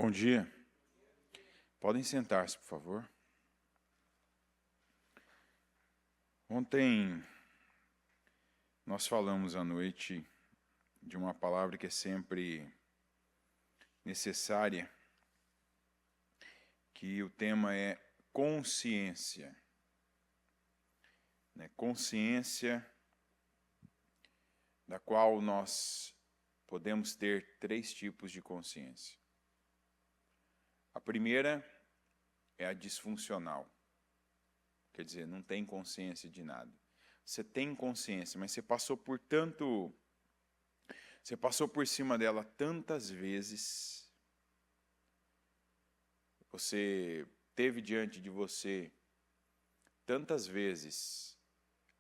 Bom dia. Podem sentar-se, por favor. Ontem nós falamos à noite de uma palavra que é sempre necessária, que o tema é consciência. Consciência da qual nós podemos ter 3 tipos de consciência. A primeira é a disfuncional, quer dizer, não tem consciência de nada. Você tem consciência, mas você passou por cima dela tantas vezes, você teve diante de você tantas vezes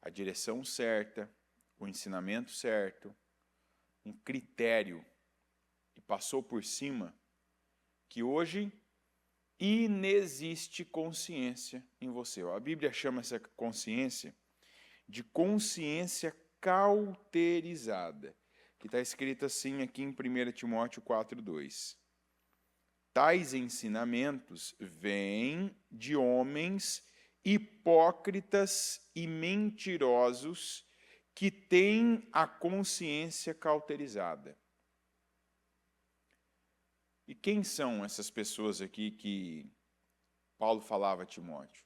a direção certa, o ensinamento certo, um critério, e passou por cima, que hoje inexiste consciência em você. A Bíblia chama essa consciência de consciência cauterizada, que está escrito assim aqui em 1 Timóteo 4:2. Tais ensinamentos vêm de homens hipócritas e mentirosos que têm a consciência cauterizada. E quem são essas pessoas aqui que Paulo falava a Timóteo?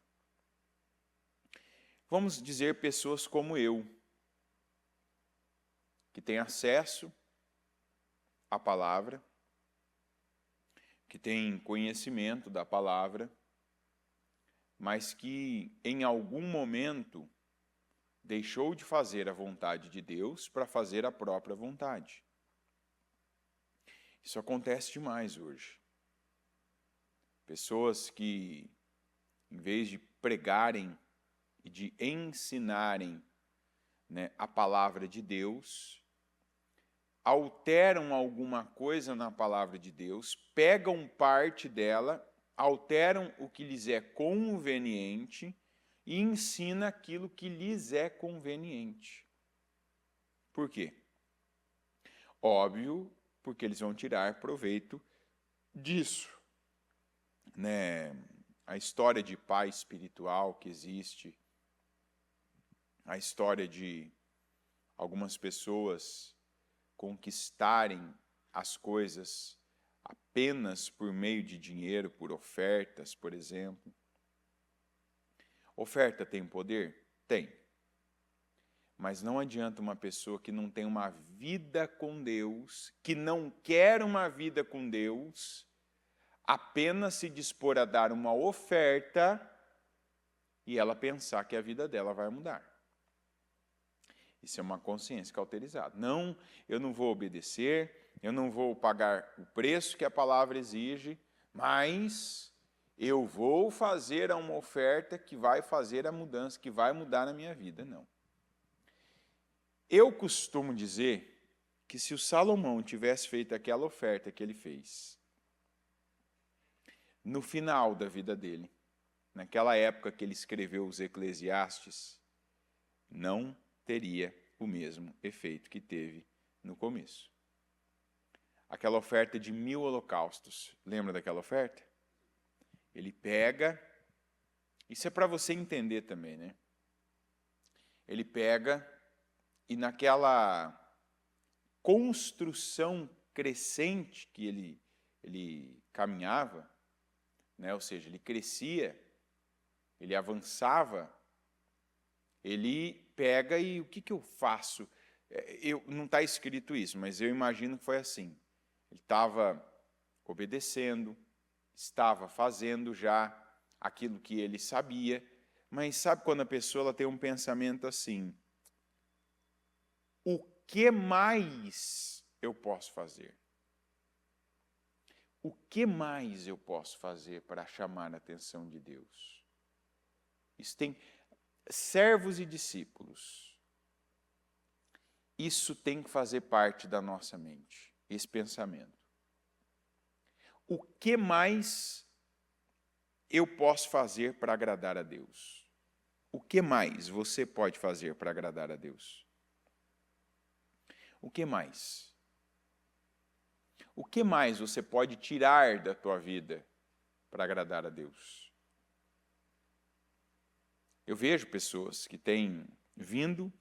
Vamos dizer pessoas como eu, que têm acesso à palavra, que têm conhecimento da palavra, mas que em algum momento deixou de fazer a vontade de Deus para fazer a própria vontade. Isso acontece demais hoje. Pessoas que, em vez de pregarem e de ensinarem, a palavra de Deus, alteram alguma coisa na palavra de Deus, pegam parte dela, alteram o que lhes é conveniente e ensinam aquilo que lhes é conveniente. Por quê? Óbvio, porque eles vão tirar proveito disso. A história de pai espiritual que existe, a história de algumas pessoas conquistarem as coisas apenas por meio de dinheiro, por ofertas, por exemplo. Oferta tem poder? Tem. Mas não adianta uma pessoa que não tem uma vida com Deus, que não quer uma vida com Deus, apenas se dispor a dar uma oferta e ela pensar que a vida dela vai mudar. Isso é uma consciência cauterizada. Não, eu não vou obedecer, eu não vou pagar o preço que a palavra exige, mas eu vou fazer uma oferta que vai fazer a mudança, que vai mudar na minha vida. Não. Eu costumo dizer que se o Salomão tivesse feito aquela oferta que ele fez, no final da vida dele, naquela época que ele escreveu os Eclesiastes, não teria o mesmo efeito que teve no começo. Aquela oferta de 1000 holocaustos, lembra daquela oferta? Ele pega, isso é para você entender também, Ele pega e naquela construção crescente que ele caminhava, ou seja, ele crescia, ele avançava, ele pega e o que eu faço? Não está escrito isso, mas eu imagino que foi assim. Ele estava obedecendo, estava fazendo já aquilo que ele sabia, mas sabe quando a pessoa ela tem um pensamento assim, o que mais eu posso fazer? O que mais eu posso fazer para chamar a atenção de Deus? Isso tem servos e discípulos. Isso tem que fazer parte da nossa mente, esse pensamento. O que mais eu posso fazer para agradar a Deus? O que mais você pode fazer para agradar a Deus? O que mais? O que mais você pode tirar da tua vida para agradar a Deus? Eu vejo pessoas que têm vindo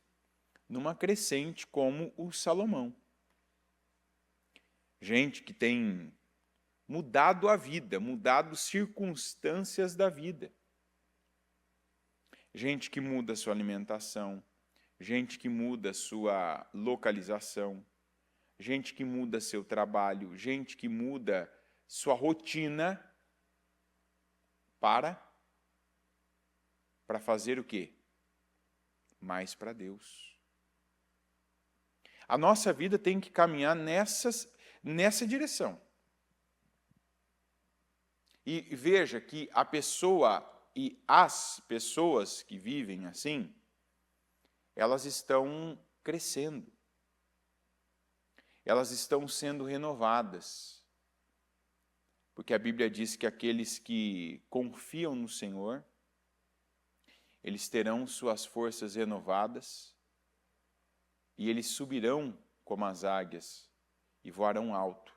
numa crescente como o Salomão. Gente que tem mudado a vida, mudado circunstâncias da vida. Gente que muda a sua alimentação, gente que muda a sua localização, gente que muda seu trabalho, gente que muda sua rotina para fazer o quê? Mais para Deus. A nossa vida tem que caminhar nessa direção. E veja que a pessoa e as pessoas que vivem assim, elas estão crescendo. Elas estão sendo renovadas. Porque a Bíblia diz que aqueles que confiam no Senhor, eles terão suas forças renovadas e eles subirão como as águias e voarão alto.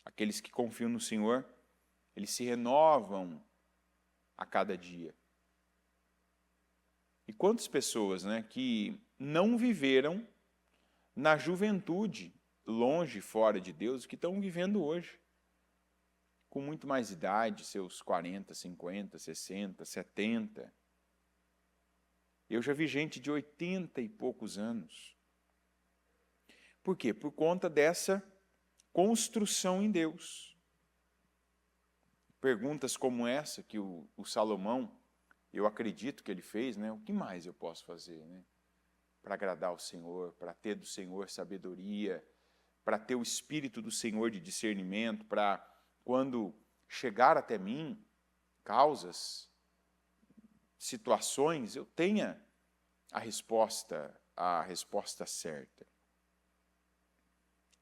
Aqueles que confiam no Senhor, eles se renovam a cada dia. E quantas pessoas, né, que não viveram na juventude, longe, fora de Deus, que estão vivendo hoje, com muito mais idade, seus 40, 50, 60, 70. Eu já vi gente de 80 e poucos anos. Por quê? Por conta dessa construção em Deus. Perguntas como essa que o Salomão, eu acredito que ele fez, né? O que mais eu posso fazer, né? Para agradar ao Senhor, para ter do Senhor sabedoria, para ter o Espírito do Senhor de discernimento, para quando chegar até mim causas, situações, eu tenha a resposta certa.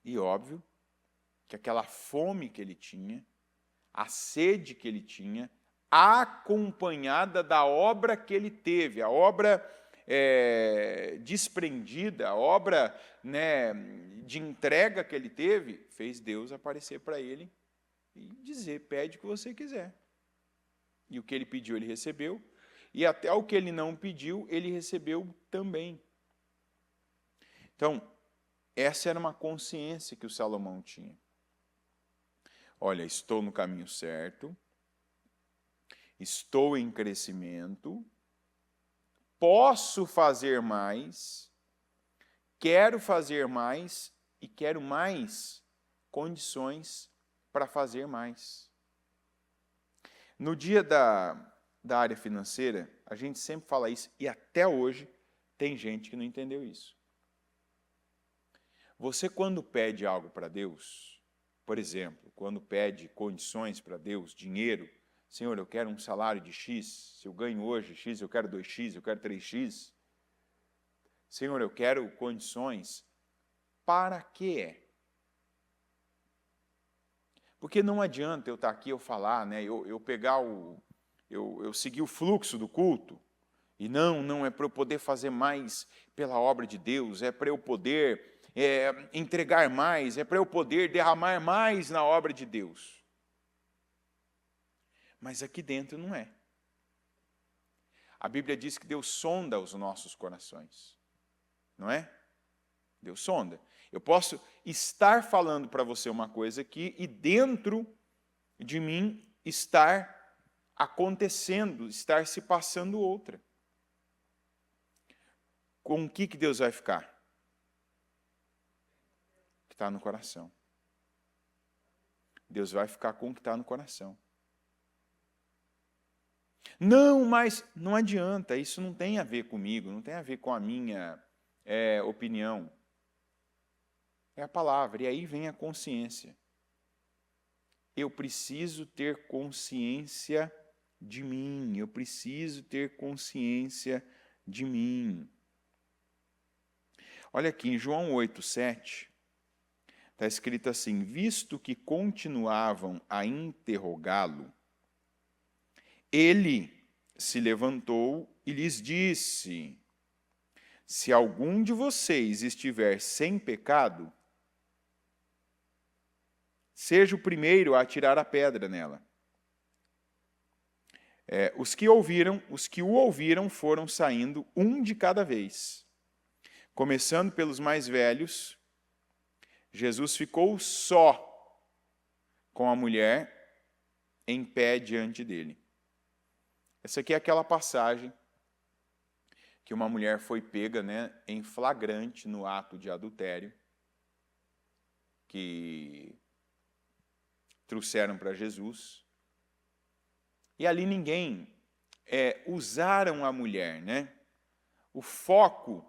E óbvio que aquela fome que ele tinha, a sede que ele tinha, acompanhada da obra que ele teve, a obra desprendida, a obra, né, de entrega que ele teve, fez Deus aparecer para ele e dizer, pede o que você quiser. E o que ele pediu, ele recebeu, e até o que ele não pediu, ele recebeu também. Então, essa era uma consciência que o Salomão tinha. Olha, estou no caminho certo, estou em crescimento, posso fazer mais, quero fazer mais e quero mais condições para fazer mais. No dia da área financeira, a gente sempre fala isso e até hoje tem gente que não entendeu isso. Você, quando pede algo para Deus, por exemplo, quando pede condições para Deus, dinheiro, Senhor, eu quero um salário de X, se eu ganho hoje X, eu quero 2X, eu quero 3X. Senhor, eu quero condições. Para quê? Porque não adianta eu estar aqui, eu falar, né, eu pegar eu seguir o fluxo do culto, e não é para eu poder fazer mais pela obra de Deus, é para eu poder entregar mais, é para eu poder derramar mais na obra de Deus. Mas aqui dentro não é. A Bíblia diz que Deus sonda os nossos corações, não é? Deus sonda. Eu posso estar falando para você uma coisa aqui e dentro de mim estar acontecendo, estar se passando outra. Com o que Deus vai ficar? O que está no coração. Deus vai ficar com o que está no coração. Não, mas não adianta, isso não tem a ver comigo, não tem a ver com a minha opinião. É a palavra, e aí vem a consciência. Eu preciso ter consciência de mim, eu preciso ter consciência de mim. Olha aqui, em João 8:7, está escrito assim, visto que continuavam a interrogá-lo, ele se levantou e lhes disse, se algum de vocês estiver sem pecado, seja o primeiro a atirar a pedra nela. Os que o ouviram foram saindo, um de cada vez. Começando pelos mais velhos, Jesus ficou só com a mulher em pé diante dele. Essa aqui é aquela passagem que uma mulher foi pega, né, em flagrante no ato de adultério, que trouxeram para Jesus. E ali ninguém usaram a mulher, né? O foco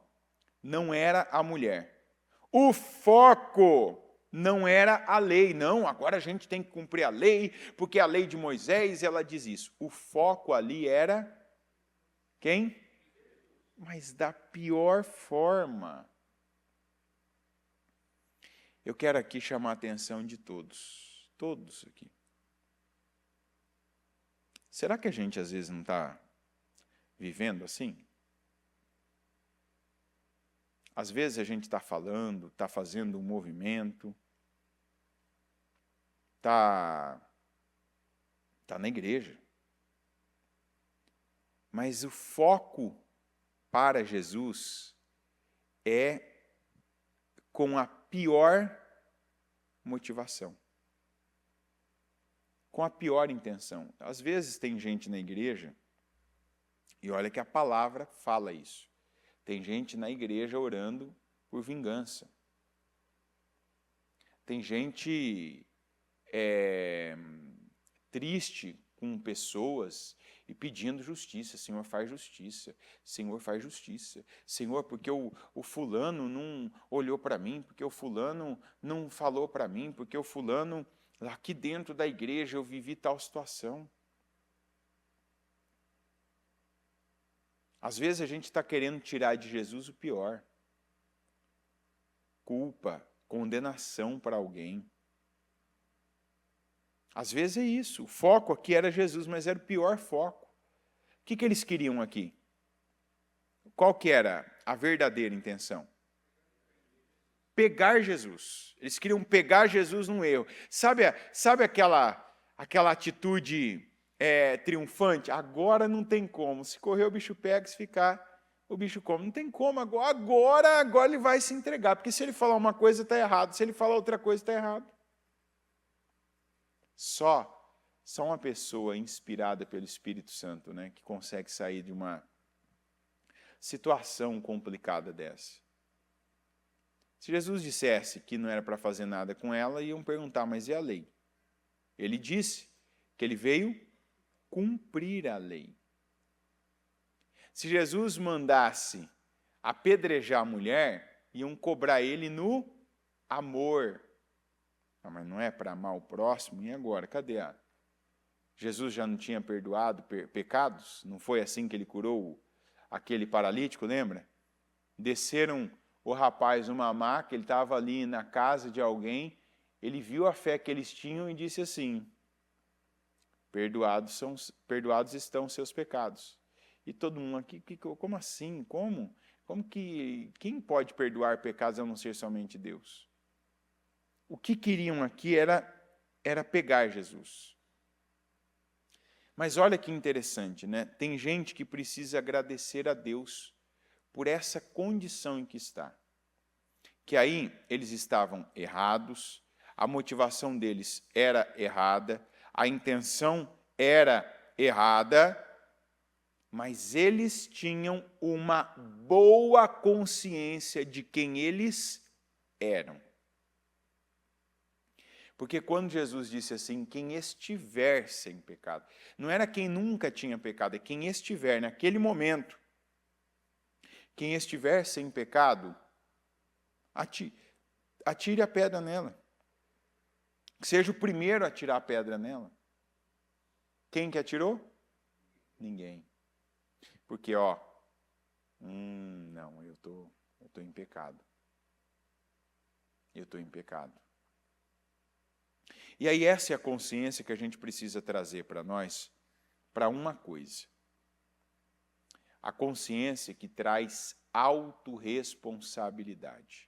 não era a mulher. O foco não era a lei. Não, agora a gente tem que cumprir a lei, porque a lei de Moisés, ela diz isso. O foco ali era quem? Mas da pior forma. Eu quero aqui chamar a atenção de todos aqui. Será que a gente às vezes não está vivendo assim? Às vezes a gente está falando, está fazendo um movimento, está na igreja. Mas o foco para Jesus é com a pior motivação. Com a pior intenção. Às vezes tem gente na igreja, e olha que a palavra fala isso. Tem gente na igreja orando por vingança. Tem gente triste com pessoas e pedindo justiça. Senhor, faz justiça. Senhor, faz justiça. Senhor, porque o fulano não olhou para mim, porque o fulano não falou para mim, porque o fulano, aqui dentro da igreja, eu vivi tal situação. Às vezes a gente está querendo tirar de Jesus o pior. Culpa, condenação para alguém. Às vezes é isso. O foco aqui era Jesus, mas era o pior foco. O que eles queriam aqui? Qual que era a verdadeira intenção? Pegar Jesus. Eles queriam pegar Jesus num erro. Sabe aquela atitude triunfante? Agora não tem como. Se correr o bicho pega, se ficar o bicho come. Não tem como. Agora ele vai se entregar. Porque se ele falar uma coisa, está errado. Se ele falar outra coisa, está errado. Só uma pessoa inspirada pelo Espírito Santo, né, que consegue sair de uma situação complicada dessa. Se Jesus dissesse que não era para fazer nada com ela, iam perguntar, mas e a lei? Ele disse que ele veio cumprir a lei. Se Jesus mandasse apedrejar a mulher, iam cobrar ele no amor. Mas não é para amar o próximo? E agora? Cadê Jesus já não tinha perdoado pecados? Não foi assim que ele curou aquele paralítico, lembra? Desceram o rapaz numa maca, ele estava ali na casa de alguém, ele viu a fé que eles tinham e disse assim, perdoados estão seus pecados. E todo mundo aqui, como assim? Como que, quem pode perdoar pecados a não ser somente Deus? O que queriam aqui era pegar Jesus. Mas olha que interessante, né? Tem gente que precisa agradecer a Deus por essa condição em que está. Que aí eles estavam errados, a motivação deles era errada, a intenção era errada, mas eles tinham uma boa consciência de quem eles eram. Porque quando Jesus disse assim, quem estiver sem pecado, não era quem nunca tinha pecado, é quem estiver naquele momento. Quem estiver sem pecado, atire a pedra nela. Seja o primeiro a tirar a pedra nela. Quem que atirou? Ninguém. Porque, não, eu tô em pecado. Eu estou em pecado. E aí essa é a consciência que a gente precisa trazer para nós, para uma coisa. A consciência que traz autorresponsabilidade.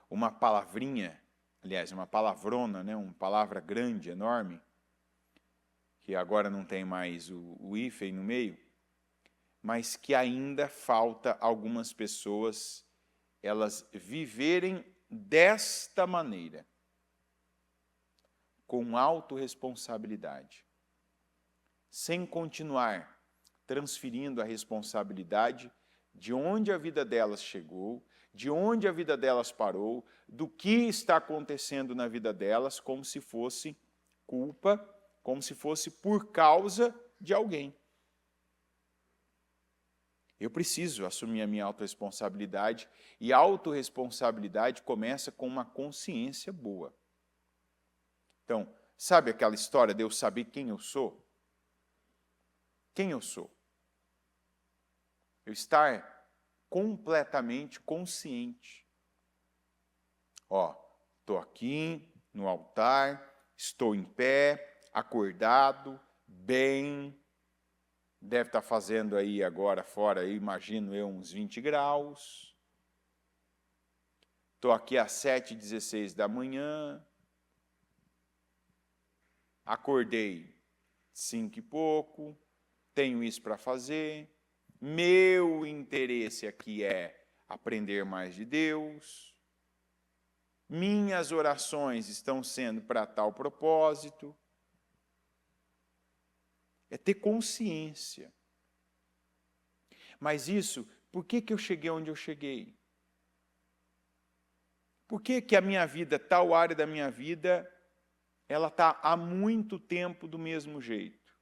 Uma palavrinha aliás, uma palavrona, né? Uma palavra grande, enorme, que agora não tem mais o hífen no meio, mas que ainda falta algumas pessoas elas viverem desta maneira, com autorresponsabilidade, sem continuar transferindo a responsabilidade de onde a vida delas chegou, de onde a vida delas parou, do que está acontecendo na vida delas, como se fosse culpa, como se fosse por causa de alguém. Eu preciso assumir a minha autorresponsabilidade, e a autorresponsabilidade começa com uma consciência boa. Então, sabe aquela história de eu saber quem eu sou? Quem eu sou? Eu estar completamente consciente. Ó, estou aqui no altar, estou em pé, acordado, bem. Deve estar fazendo aí agora fora, imagino eu, uns 20 graus. Estou aqui às 7h16 da manhã. Acordei 5 e pouco. Tenho isso para fazer. Meu interesse aqui é aprender mais de Deus. Minhas orações estão sendo para tal propósito. É ter consciência. Mas isso, por que eu cheguei onde eu cheguei? Por que a minha vida, tal área da minha vida, ela está há muito tempo do mesmo jeito?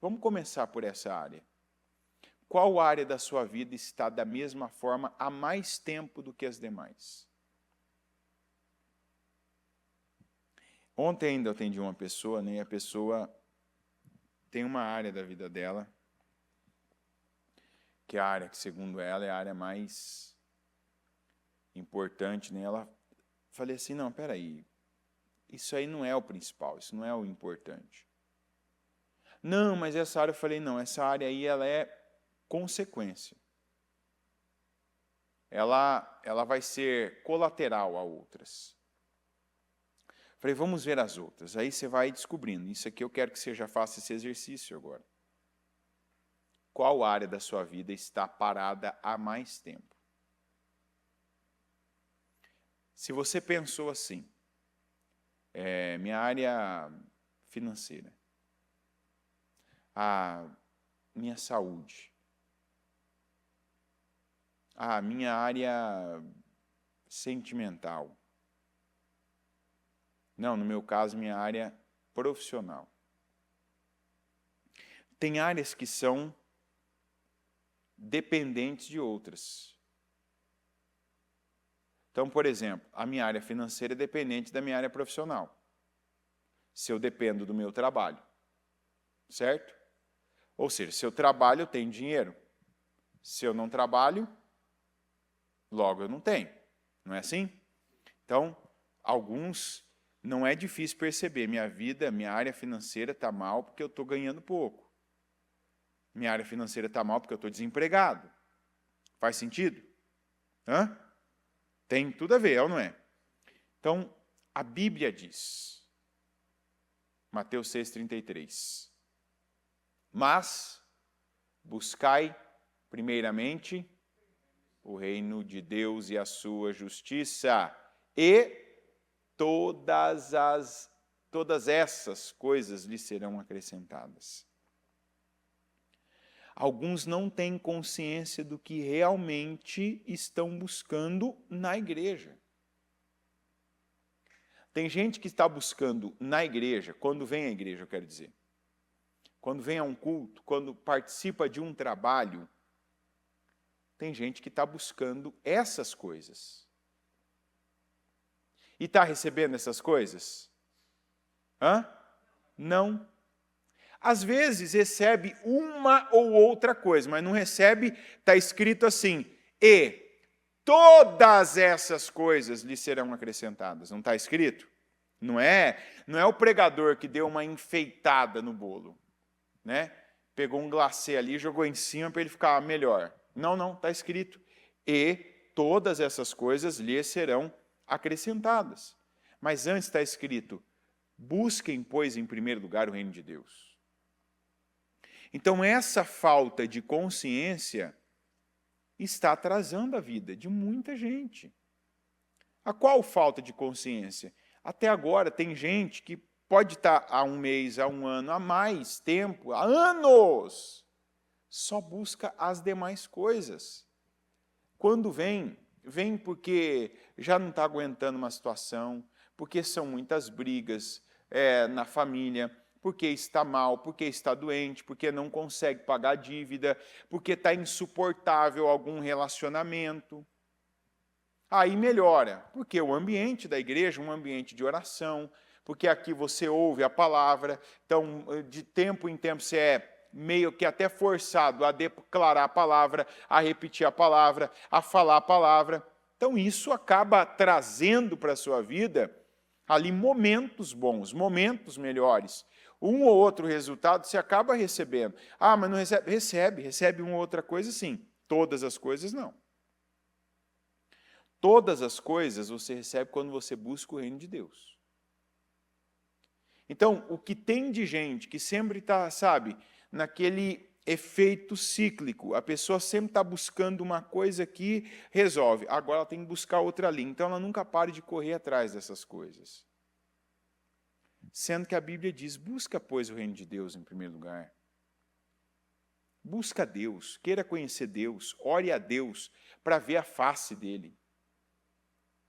Vamos começar por essa área. Qual área da sua vida está da mesma forma há mais tempo do que as demais? Ontem ainda eu atendi uma pessoa, né, e a pessoa tem uma área da vida dela, que é a área que, segundo ela, é a área mais importante, né? Falei assim, não, peraí, isso aí não é o principal, isso não é o importante. Não, mas essa área, eu falei, não, essa área aí, ela é consequência. Ela vai ser colateral a outras. Falei, vamos ver as outras. Aí você vai descobrindo. Isso aqui eu quero que você já faça esse exercício agora. Qual área da sua vida está parada há mais tempo? Se você pensou assim, minha área financeira, a minha saúde, a minha área sentimental, não, no meu caso, minha área profissional. Tem áreas que são dependentes de outras. Então, por exemplo, a minha área financeira é dependente da minha área profissional. Se eu dependo do meu trabalho, certo? Ou seja, se eu trabalho, eu tenho dinheiro. Se eu não trabalho, logo eu não tenho. Não é assim? Então, alguns... Não é difícil perceber, minha área financeira está mal porque eu estou ganhando pouco. Minha área financeira está mal porque eu estou desempregado. Faz sentido? Hã? Tem tudo a ver, é ou não é? Então, a Bíblia diz, Mateus 6,33, mas buscai primeiramente o reino de Deus e a sua justiça, e todas essas coisas lhe serão acrescentadas. Alguns não têm consciência do que realmente estão buscando na igreja. Tem gente que está buscando na igreja, quando vem à igreja, eu quero dizer, quando vem a um culto, quando participa de um trabalho, tem gente que está buscando essas coisas. E está recebendo essas coisas? Hã? Não. Às vezes recebe uma ou outra coisa, mas não recebe, está escrito assim, e todas essas coisas lhe serão acrescentadas. Não está escrito? Não é o pregador que deu uma enfeitada no bolo, né? Pegou um glacê ali e jogou em cima para ele ficar melhor. Não, está escrito, e todas essas coisas lhe serão acrescentadas. Mas antes está escrito, busquem, pois, em primeiro lugar o reino de Deus. Então, essa falta de consciência está atrasando a vida de muita gente. A qual falta de consciência? Até agora tem gente que pode estar há um mês, há um ano, há mais tempo, há anos, só busca as demais coisas. Quando vem porque já não está aguentando uma situação, porque são muitas brigas na família, porque está mal, porque está doente, porque não consegue pagar a dívida, porque está insuportável algum relacionamento. Aí melhora, porque o ambiente da igreja é um ambiente de oração, porque aqui você ouve a palavra, então de tempo em tempo você é meio que até forçado a declarar a palavra, a repetir a palavra, a falar a palavra. Então isso acaba trazendo para a sua vida ali momentos bons, momentos melhores. Um ou outro resultado você acaba recebendo. Ah, mas não recebe? Recebe uma ou outra coisa sim, todas as coisas não. Todas as coisas você recebe quando você busca o reino de Deus. Então, o que tem de gente que sempre está, sabe, naquele efeito cíclico, a pessoa sempre está buscando uma coisa que resolve, agora ela tem que buscar outra ali, então ela nunca para de correr atrás dessas coisas. Sendo que a Bíblia diz, busca, pois, o reino de Deus em primeiro lugar. Busca Deus, queira conhecer Deus, ore a Deus para ver a face dele,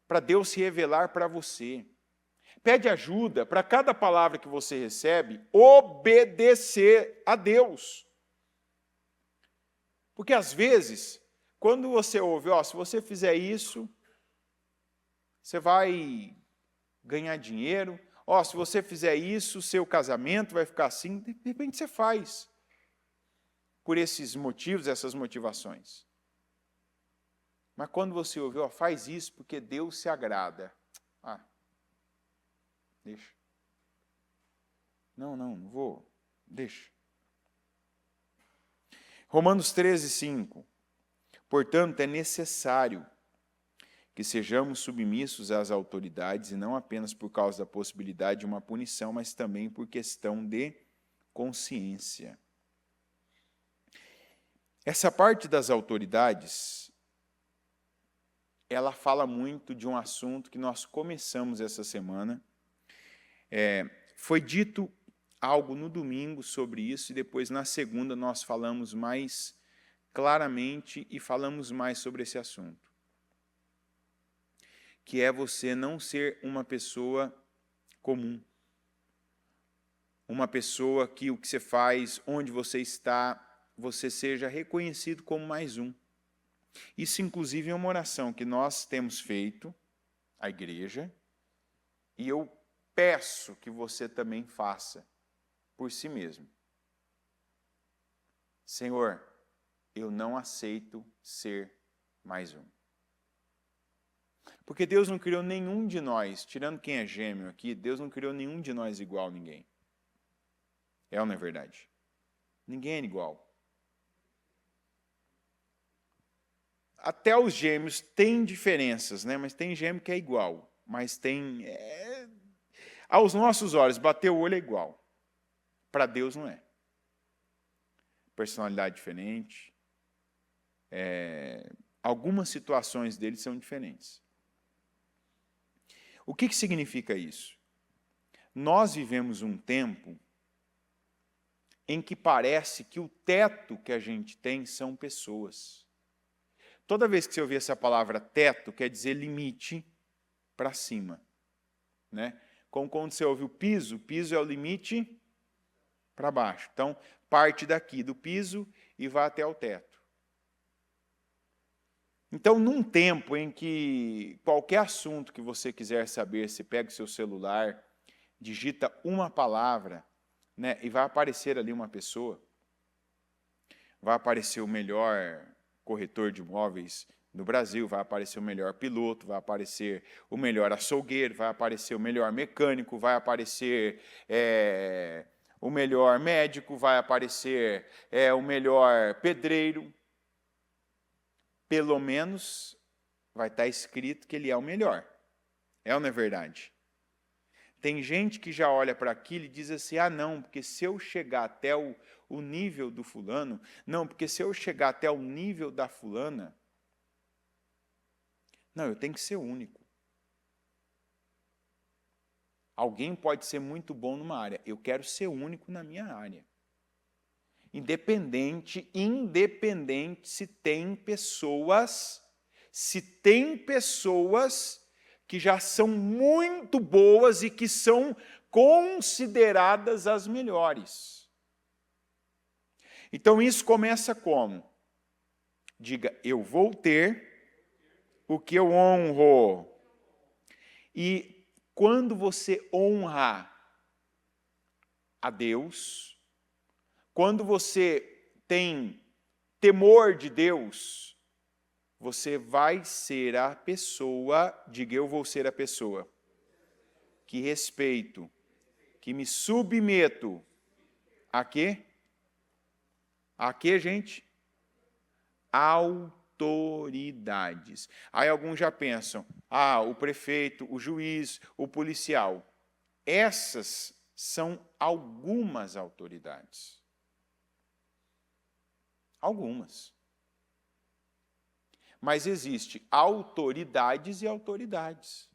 para Deus se revelar para você. Pede ajuda para cada palavra que você recebe, obedecer a Deus. Porque às vezes, quando você ouve, se você fizer isso, você vai ganhar dinheiro, se você fizer isso, seu casamento vai ficar assim, de repente você faz. Por esses motivos, essas motivações. Mas quando você ouve, faz isso porque Deus se agrada. Deixa. Não vou. Deixa. Romanos 13:5. Portanto, é necessário que sejamos submissos às autoridades, e não apenas por causa da possibilidade de uma punição, mas também por questão de consciência. Essa parte das autoridades, ela fala muito de um assunto que nós começamos essa semana. Foi dito algo no domingo sobre isso, e depois na segunda nós falamos mais claramente e falamos mais sobre esse assunto. Que é você não ser uma pessoa comum. Uma pessoa que o que você faz, onde você está, você seja reconhecido como mais um. Isso, inclusive, é uma oração que nós temos feito, a igreja, e eu peço que você também faça por si mesmo. Senhor, eu não aceito ser mais um. Porque Deus não criou nenhum de nós, tirando quem é gêmeo aqui, Deus não criou nenhum de nós igual a ninguém. É ou não é verdade? Ninguém é igual. Até os gêmeos têm diferenças, né? Mas tem gêmeo que é igual. Mas tem... Aos nossos olhos, bater o olho é igual. Para Deus não é. Personalidade diferente. Algumas situações dele são diferentes. O que significa isso? Nós vivemos um tempo em que parece que o teto que a gente tem são pessoas. Toda vez que você ouvir essa palavra teto, quer dizer limite para cima. Né? Como quando você ouve o piso é o limite para baixo. Então, parte daqui do piso e vai até o teto. Então, num tempo em que qualquer assunto que você quiser saber, você pega o seu celular, digita uma palavra, né, e vai aparecer ali uma pessoa, vai aparecer o melhor corretor de imóveis no Brasil, vai aparecer o melhor piloto, vai aparecer o melhor açougueiro, vai aparecer o melhor mecânico, vai aparecer o melhor médico, vai aparecer o melhor pedreiro. Pelo menos vai estar escrito que ele é o melhor. É ou não é verdade? Tem gente que já olha para aquilo e diz assim, ah, não, porque se eu chegar até o nível do fulano, não, porque se eu chegar até o nível da fulana, não, eu tenho que ser único. Alguém pode ser muito bom numa área, eu quero ser único na minha área. Independente se tem pessoas que já são muito boas e que são consideradas as melhores. Então isso começa como? Diga, eu vou ter o que eu honro. E quando você honra a Deus, quando você tem temor de Deus, você vai ser a pessoa, diga eu vou ser a pessoa, que respeito, que me submeto a quê? A quê, gente? Autoridades. Aí alguns já pensam, ah, o prefeito, o juiz, o policial. Essas são algumas autoridades. Algumas. Mas existe autoridades e autoridades.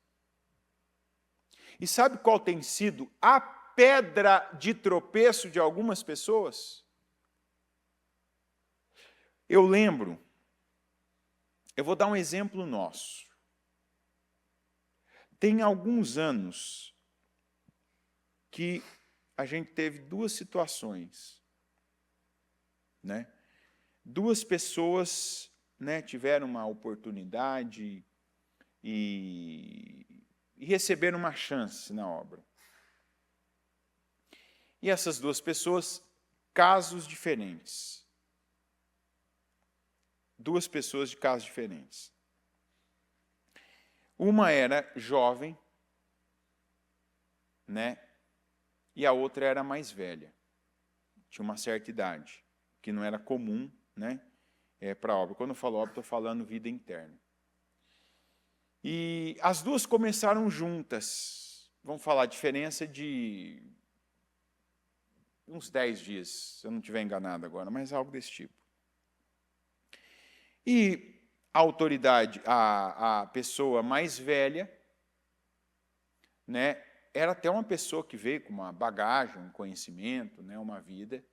E sabe qual tem sido a pedra de tropeço de algumas pessoas? Eu lembro, eu vou dar um exemplo nosso. Tem alguns anos que a gente teve duas situações, né? Duas pessoas, né, tiveram uma oportunidade e receberam uma chance na obra. E essas duas pessoas, casos diferentes. Duas pessoas de casos diferentes. Uma era jovem, né? E a outra era mais velha. Tinha uma certa idade, que não era comum, né? Para a obra. Quando eu falo obra, estou falando vida interna. E as duas começaram juntas. Vamos falar a diferença de uns 10 dias, se eu não estiver enganado agora, mas algo desse tipo. E a autoridade, a pessoa mais velha, né, era até uma pessoa que veio com uma bagagem, um conhecimento, né, uma vida.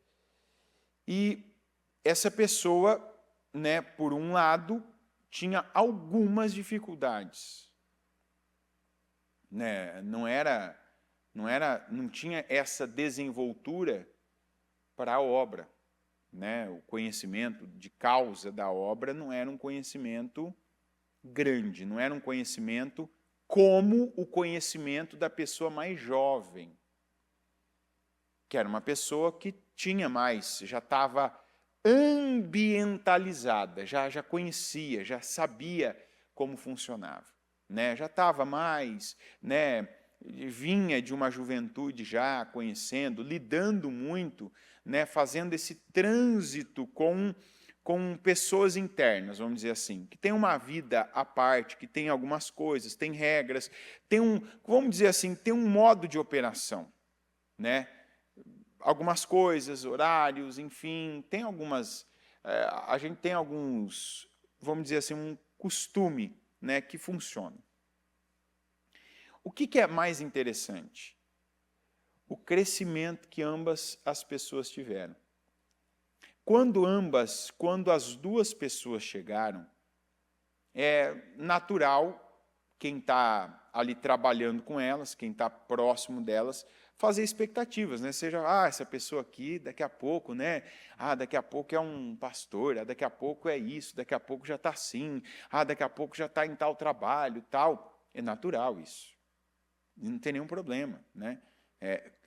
E essa pessoa, né, por um lado, tinha algumas dificuldades. Né, não tinha essa desenvoltura para a obra. Né, o conhecimento de causa da obra não era um conhecimento grande, não era um conhecimento como o conhecimento da pessoa mais jovem, que era uma pessoa que tinha mais, já estava ambientalizada, já conhecia, já sabia como funcionava, né, já estava mais, né, vinha de uma juventude já conhecendo, lidando muito, né, fazendo esse trânsito com pessoas internas, vamos dizer assim, que tem uma vida à parte, que tem algumas coisas, tem regras, tem vamos dizer assim, tem um modo de operação, né? Algumas coisas, horários, enfim, tem algumas, a gente tem alguns, vamos dizer assim, um costume, né, que funciona. O que é mais interessante? O crescimento que ambas as pessoas tiveram. Quando as duas pessoas chegaram, é natural quem está ali trabalhando com elas, quem está próximo delas, fazer expectativas, né? Seja, essa pessoa aqui, daqui a pouco, né? Daqui a pouco é um pastor, daqui a pouco é isso, daqui a pouco já está assim, daqui a pouco já está em tal trabalho, tal. É natural isso. Não tem nenhum problema, né?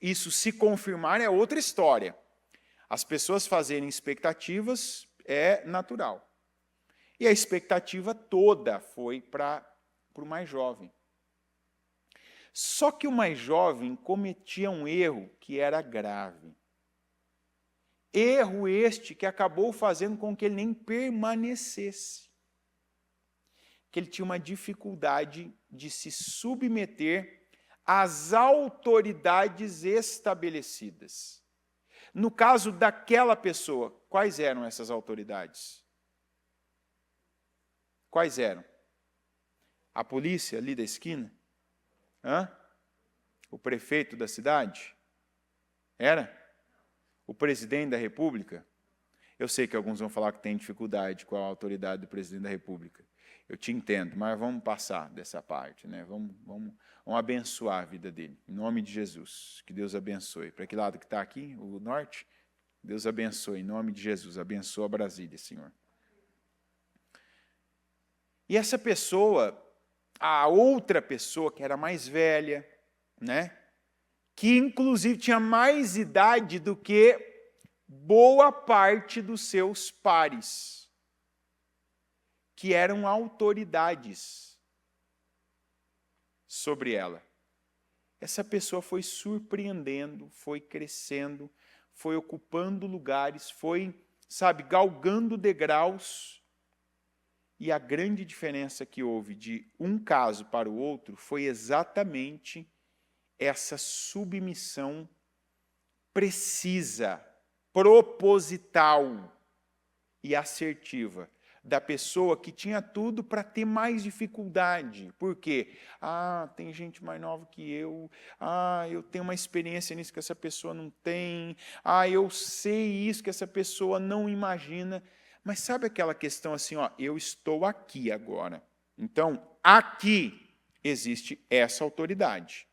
Isso se confirmar é outra história. As pessoas fazerem expectativas é natural. E a expectativa toda foi para o mais jovem. Só que o mais jovem cometia um erro que era grave. Erro este que acabou fazendo com que ele nem permanecesse. Que ele tinha uma dificuldade de se submeter as autoridades estabelecidas. No caso daquela pessoa, quais eram essas autoridades? Quais eram? A polícia ali da esquina? Hã? O prefeito da cidade? Era? O presidente da República? Eu sei que alguns vão falar que tem dificuldade com a autoridade do presidente da República. Eu te entendo, mas vamos passar dessa parte, né? Vamos abençoar a vida dele, em nome de Jesus. Que Deus abençoe. Para que lado que está aqui? O norte? Deus abençoe, em nome de Jesus. Abençoa Brasília, Senhor. E essa pessoa, a outra pessoa que era mais velha, né? Que inclusive tinha mais idade do que boa parte dos seus pares, que eram autoridades sobre ela. Essa pessoa foi surpreendendo, foi crescendo, foi ocupando lugares, foi, galgando degraus. E a grande diferença que houve de um caso para o outro foi exatamente essa submissão precisa, proposital e assertiva da pessoa que tinha tudo para ter mais dificuldade. Por quê? Tem gente mais nova que eu. Eu tenho uma experiência nisso que essa pessoa não tem. Eu sei isso que essa pessoa não imagina. Mas sabe aquela questão assim, eu estou aqui agora. Então, aqui existe essa autoridade.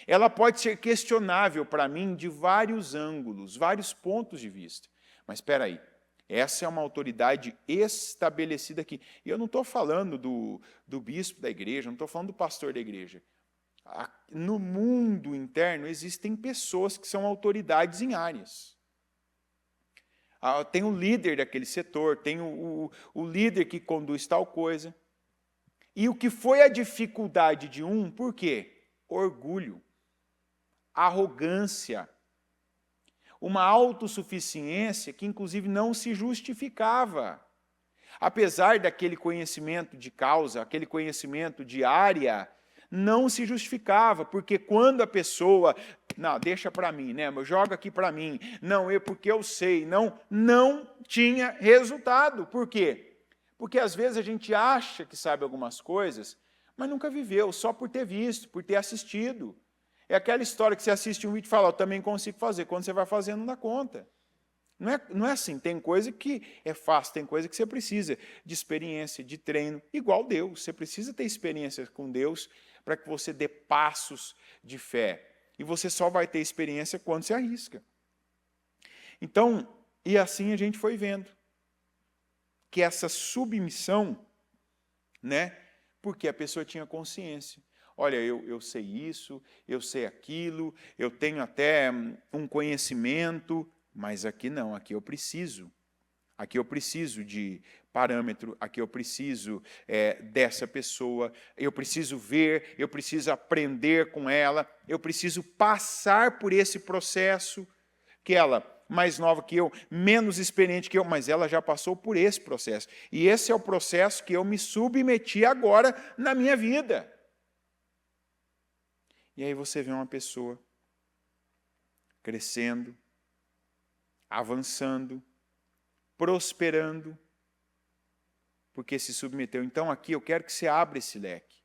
Ela pode ser questionável para mim de vários ângulos, vários pontos de vista. Mas espera aí, essa é uma autoridade estabelecida aqui. E eu não estou falando do bispo da igreja, não estou falando do pastor da igreja. No mundo interno existem pessoas que são autoridades em áreas. Tem o líder daquele setor, tem o líder que conduz tal coisa. E o que foi a dificuldade de um, por quê? Orgulho, arrogância, uma autossuficiência que, inclusive, não se justificava. Apesar daquele conhecimento de causa, aquele conhecimento de área, não se justificava, porque quando a pessoa, deixa para mim, né? Joga aqui para mim, porque eu sei, não tinha resultado. Por quê? Porque às vezes a gente acha que sabe algumas coisas, mas nunca viveu, só por ter visto, por ter assistido. É aquela história que você assiste um vídeo e fala, eu também consigo fazer. Quando você vai fazendo, não dá conta. Não é assim, tem coisa que é fácil, tem coisa que você precisa de experiência, de treino, igual Deus. Você precisa ter experiência com Deus para que você dê passos de fé. E você só vai ter experiência quando se arrisca. Então, e assim a gente foi vendo que essa submissão, né, porque a pessoa tinha consciência. Olha, eu sei isso, eu sei aquilo, eu tenho até um conhecimento, mas aqui não, aqui eu preciso. Aqui eu preciso de parâmetro, aqui eu preciso dessa pessoa, eu preciso ver, eu preciso aprender com ela, eu preciso passar por esse processo, que ela, mais nova que eu, menos experiente que eu, mas ela já passou por esse processo. E esse é o processo que eu me submeti agora na minha vida. E aí você vê uma pessoa crescendo, avançando, prosperando, porque se submeteu. Então aqui eu quero que você abra esse leque.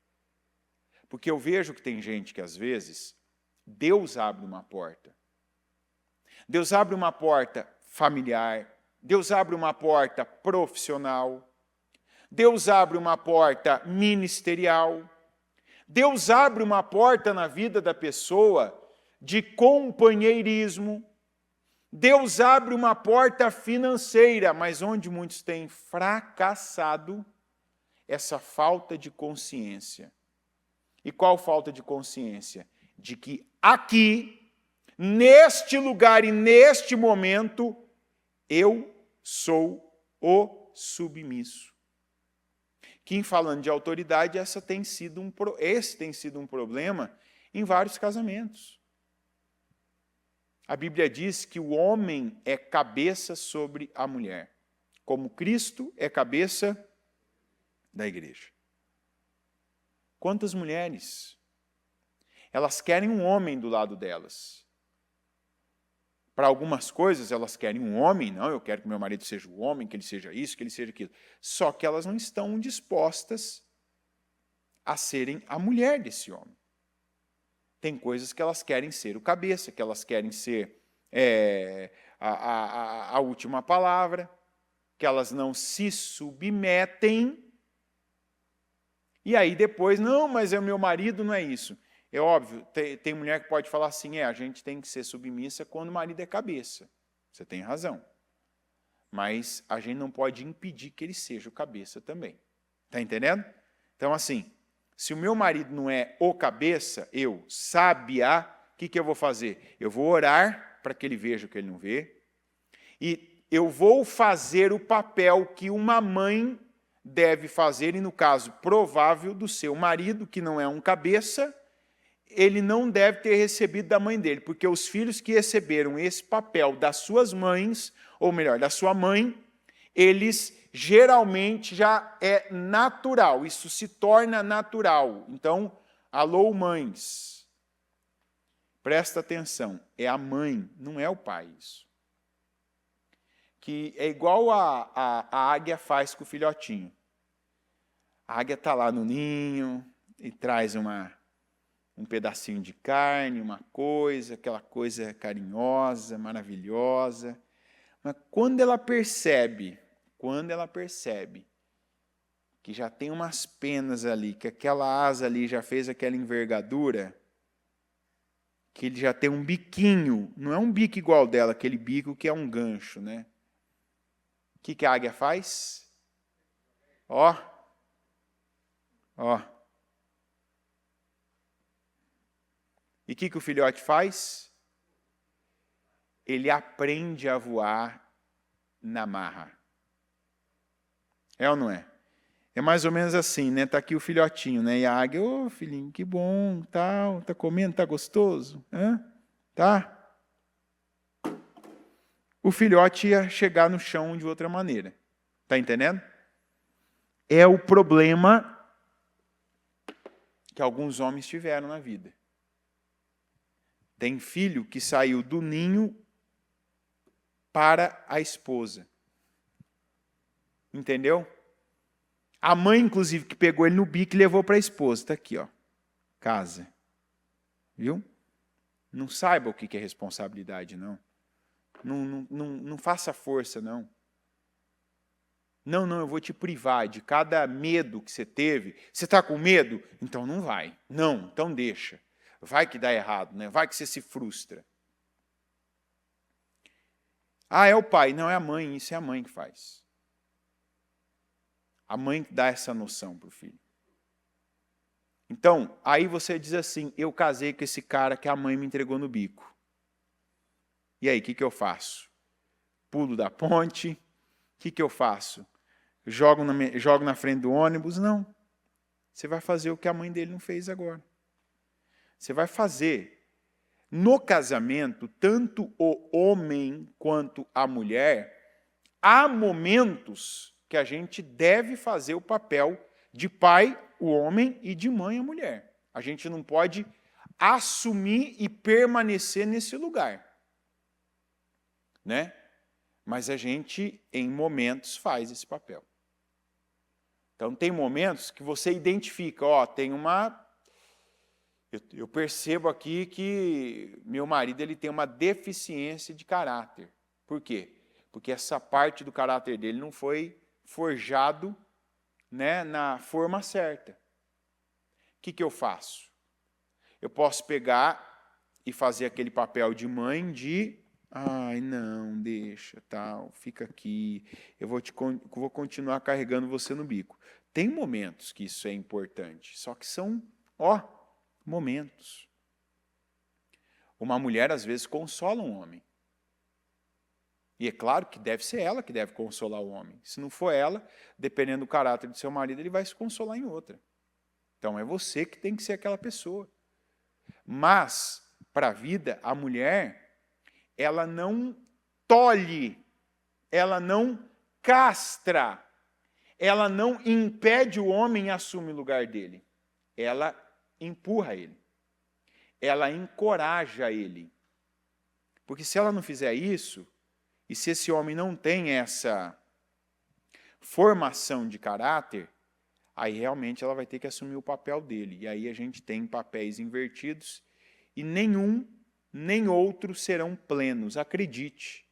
Porque eu vejo que tem gente que às vezes, Deus abre uma porta. Deus abre uma porta familiar, Deus abre uma porta profissional, Deus abre uma porta ministerial, Deus abre uma porta na vida da pessoa de companheirismo, Deus abre uma porta financeira, mas onde muitos têm fracassado essa falta de consciência. E qual falta de consciência? De que aqui, neste lugar e neste momento, eu sou o submisso. Que, em falando de autoridade, esse tem sido um problema em vários casamentos. A Bíblia diz que o homem é cabeça sobre a mulher, como Cristo é cabeça da igreja. Quantas mulheres Elas querem um homem do lado delas. Para algumas coisas, elas querem um homem. Não, eu quero que meu marido seja o homem, que ele seja isso, que ele seja aquilo. Só que elas não estão dispostas a serem a mulher desse homem. Tem coisas que elas querem ser o cabeça, que elas querem ser a última palavra, que elas não se submetem. E aí depois, não, mas é o meu marido, não é isso. É óbvio, tem mulher que pode falar assim, a gente tem que ser submissa quando o marido é cabeça. Você tem razão. Mas a gente não pode impedir que ele seja o cabeça também. Está entendendo? Então, assim, se o meu marido não é o cabeça, eu, sábia, o que eu vou fazer? Eu vou orar para que ele veja o que ele não vê. E eu vou fazer o papel que uma mãe deve fazer, e no caso provável do seu marido, que não é um cabeça, ele não deve ter recebido da mãe dele, porque os filhos que receberam esse papel das suas mães, ou melhor, da sua mãe, eles geralmente já é natural, isso se torna natural. Então, alô mães, presta atenção, é a mãe, não é o pai isso. Que é igual a águia faz com o filhotinho. A águia está lá no ninho e traz um pedacinho de carne, uma coisa, aquela coisa carinhosa, maravilhosa. Mas quando ela percebe que já tem umas penas ali, que aquela asa ali já fez aquela envergadura, que ele já tem um biquinho, não é um bico igual dela, aquele bico que é um gancho, né? O que a águia faz? Ó. E o que o filhote faz? Ele aprende a voar na marra. É ou não é? É mais ou menos assim, né? Tá aqui o filhotinho, né? E a águia, ô filhinho, que bom, tal, tá comendo, tá gostoso? Hã? Tá? O filhote ia chegar no chão de outra maneira. Tá entendendo? É o problema que alguns homens tiveram na vida. Tem filho que saiu do ninho para a esposa. Entendeu? A mãe, inclusive, que pegou ele no bico e levou para a esposa. Está aqui, ó. Casa. Viu? Não saiba o que é responsabilidade, não. Não faça força, não. Não, eu vou te privar de cada medo que você teve. Você está com medo? Então não vai. Não, então deixa. Vai que dá errado, né? Vai que você se frustra. Ah, é o pai. Não, é a mãe. Isso é a mãe que faz. A mãe dá essa noção para o filho. Então, aí você diz assim, eu casei com esse cara que a mãe me entregou no bico. E aí, o que eu faço? Pulo da ponte? O que eu faço? Jogo na frente do ônibus? Não. Você vai fazer o que a mãe dele não fez agora. Você vai fazer. No casamento, tanto o homem quanto a mulher, há momentos que a gente deve fazer o papel de pai, o homem, e de mãe, a mulher. A gente não pode assumir e permanecer nesse lugar. Né? Mas a gente, em momentos, faz esse papel. Então, tem momentos que você identifica, ó, tem uma... Eu percebo aqui que meu marido ele tem uma deficiência de caráter. Por quê? Porque essa parte do caráter dele não foi forjado, né, na forma certa. O que eu faço? Eu posso pegar e fazer aquele papel de mãe de... Ai, não, deixa, tal, fica aqui, eu vou continuar carregando você no bico. Tem momentos que isso é importante, só que são, momentos. Uma mulher, às vezes, consola um homem. E é claro que deve ser ela que deve consolar o homem. Se não for ela, dependendo do caráter do seu marido, ele vai se consolar em outra. Então, é você que tem que ser aquela pessoa. Mas, para a vida, a mulher... ela não tolhe, ela não castra, ela não impede o homem a assumir o lugar dele. Ela empurra ele. ela encoraja ele. Porque se ela não fizer isso, e se esse homem não tem essa formação de caráter, aí realmente ela vai ter que assumir o papel dele. E aí a gente tem papéis invertidos e nenhum nem outro serão plenos, acredite.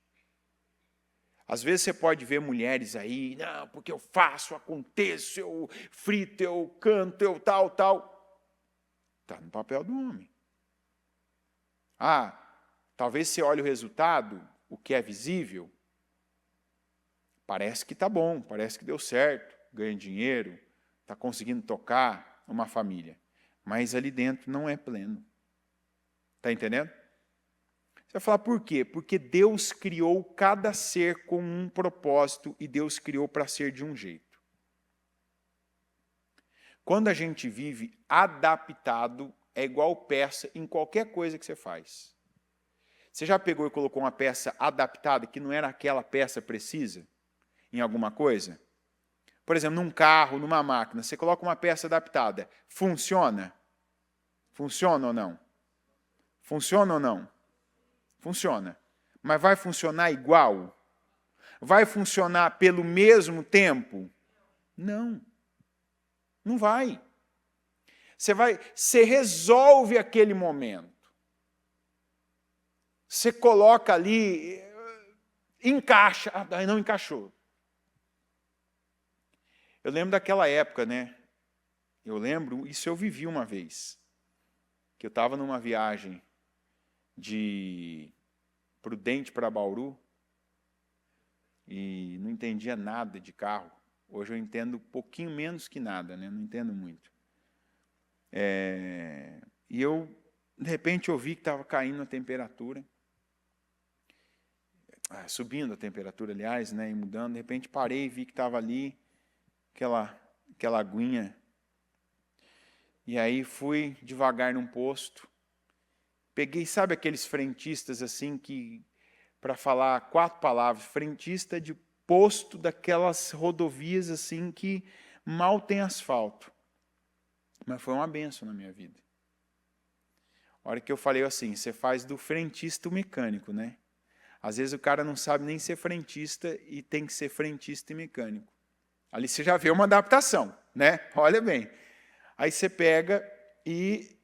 Às vezes você pode ver mulheres aí, não, porque eu faço, aconteço, eu frito, eu canto, eu tal. Está no papel do homem. Ah, talvez você olhe o resultado, o que é visível, parece que está bom, parece que deu certo, ganha dinheiro, está conseguindo tocar uma família. Mas ali dentro não é pleno. Está entendendo? Você vai falar por quê? Porque Deus criou cada ser com um propósito e Deus criou para ser de um jeito. Quando a gente vive adaptado, é igual peça em qualquer coisa que você faz. Você já pegou e colocou uma peça adaptada que não era aquela peça precisa em alguma coisa? Por exemplo, num carro, numa máquina, você coloca uma peça adaptada. Funciona? Funciona ou não? Funciona ou não? Funciona. Mas vai funcionar igual? Vai funcionar pelo mesmo tempo? Não. Não vai. Você resolve aquele momento. Você coloca ali, encaixa, aí não encaixou. Eu lembro daquela época, né? Isso eu vivi uma vez. Que eu estava numa viagem de Prudente para Bauru e não entendia nada de carro. Hoje eu entendo um pouquinho menos que nada, né? Não entendo muito. E eu, de repente, eu vi que estava caindo a temperatura, subindo a temperatura, aliás, né? E mudando. De repente parei e vi que estava ali aquela aguinha. E aí fui devagar num posto. Peguei, sabe aqueles frentistas assim que, para falar 4 palavras, frentista de posto daquelas rodovias assim que mal tem asfalto. Mas foi uma benção na minha vida. A hora que eu falei assim, você faz do frentista o mecânico, né? Às vezes o cara não sabe nem ser frentista e tem que ser frentista e mecânico. Ali você já vê uma adaptação, né? Olha bem. Aí você pega e...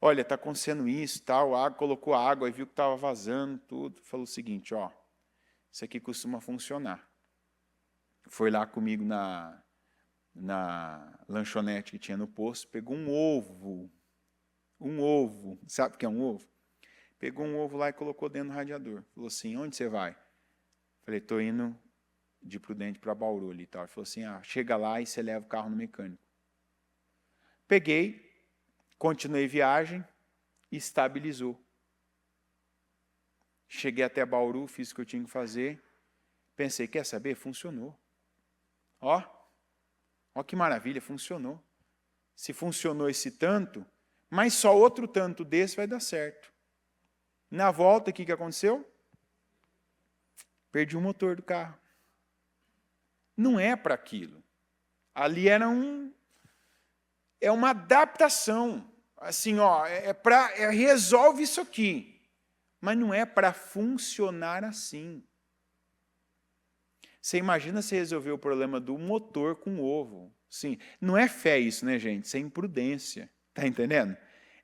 Olha, está acontecendo isso, tal, colocou água, aí viu que estava vazando, tudo. Falou o seguinte, ó, isso aqui costuma funcionar. Foi lá comigo na lanchonete que tinha no posto, pegou um ovo, sabe o que é um ovo? Pegou um ovo lá e colocou dentro do radiador. Falou assim, onde você vai? Falei, estou indo de Prudente para Bauru ali e tal. Ele falou assim, chega lá e você leva o carro no mecânico. Peguei, continuei viagem e estabilizou. Cheguei até Bauru, fiz o que eu tinha que fazer. Pensei, quer saber? Funcionou. Ó que maravilha, funcionou. Se funcionou esse tanto, mas só outro tanto desse vai dar certo. Na volta, o que aconteceu? Perdi o motor do carro. Não é para aquilo. Ali era uma adaptação. Assim, resolve isso aqui. Mas não é para funcionar assim. Você imagina se resolver o problema do motor com o ovo. Sim, não é fé isso, né, gente? Isso é imprudência. Está entendendo?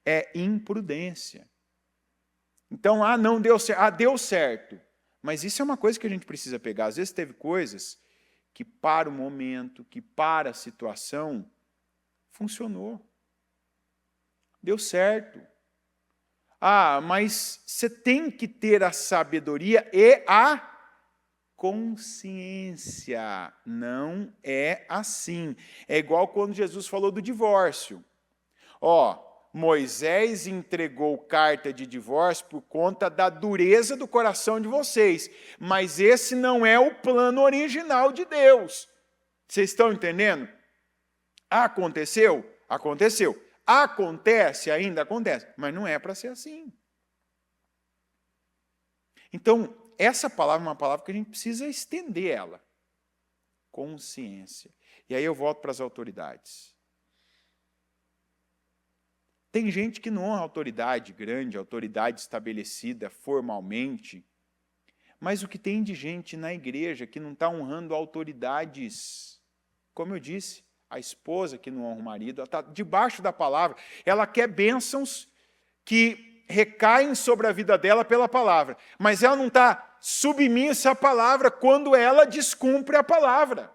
É imprudência. Então, não deu certo. Deu certo. Mas isso é uma coisa que a gente precisa pegar. Às vezes teve coisas que para o momento, que para a situação, funcionou. Deu certo. Mas você tem que ter a sabedoria e a consciência. Não é assim. É igual quando Jesus falou do divórcio. Moisés entregou carta de divórcio por conta da dureza do coração de vocês. Mas esse não é o plano original de Deus. Vocês estão entendendo? Aconteceu? Aconteceu. Acontece? Ainda acontece. Mas não é para ser assim. Então, essa palavra é uma palavra que a gente precisa estender ela. Consciência. E aí eu volto para as autoridades. Tem gente que não honra a autoridade grande, a autoridade estabelecida formalmente, mas o que tem de gente na igreja que não está honrando autoridades, como eu disse, a esposa que não honra o marido, ela está debaixo da palavra, ela quer bênçãos que recaem sobre a vida dela pela palavra, mas ela não está submissa à palavra quando ela descumpre a palavra.